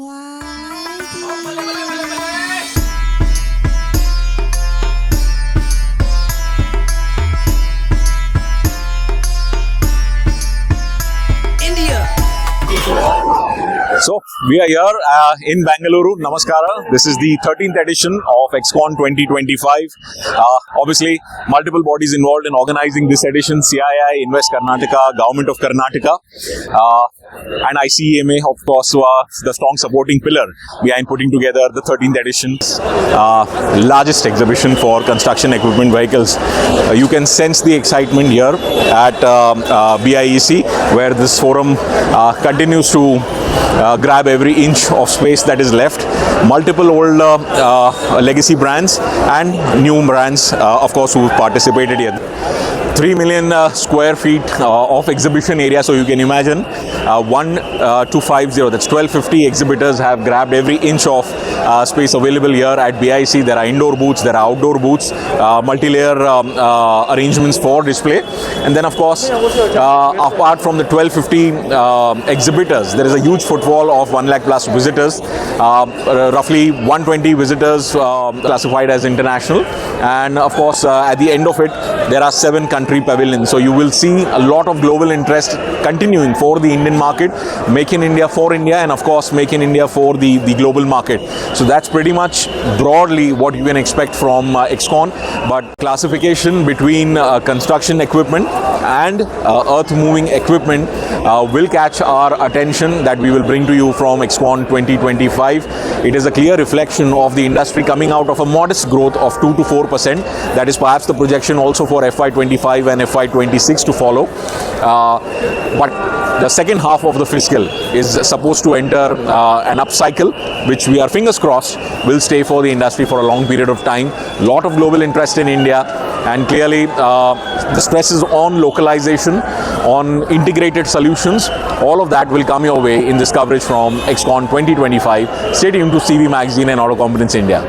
ว้ายจริง So we are here in Bangalore. Namaskara. This is the 13th edition of EXCON 2025. Obviously, multiple bodies involved in organizing this edition: CII, Invest Karnataka, Government of Karnataka, and ICEMA, of course, the strong supporting pillar behind putting together the 13th edition, largest exhibition for construction equipment vehicles. You can sense the excitement here at BIEC, where this forum continues to grab every inch of space that is left. Multiple old legacy brands and new brands, of course, who participated here. 3 million square feet of exhibition area, so you can imagine 1250, that's 1250 exhibitors have grabbed every inch of space available here at BIC. There are indoor booths, there are outdoor booths, multi-layer arrangements for display. And then, of course, apart from the 1250 exhibitors, there is a huge footfall of 1 lakh plus visitors, roughly 120 visitors classified as international. And of course, at the end of it, there are 7 country pavilions. So you will see a lot of global interest continuing for the Indian market, Make in India for India, and of course, Make in India for the global market. So that's pretty much broadly what you can expect from EXCON. But classification between construction equipment and earth moving equipment will catch our attention, that we will bring to you from EXCON 2025. It is a clear reflection of the industry coming out of a modest growth of 2 to 4%. That is perhaps the projection also for FY25 and FY26 to follow. But the second half of the fiscal is supposed to enter an upcycle, which we are fingers crossed will stay for the industry for a long period of time. Lot of global interest in India, and clearly the stress is on localization, on integrated solutions. All of that will come your way in this coverage from EXCON 2025. Stay tuned to CV Magazine and Auto Components India.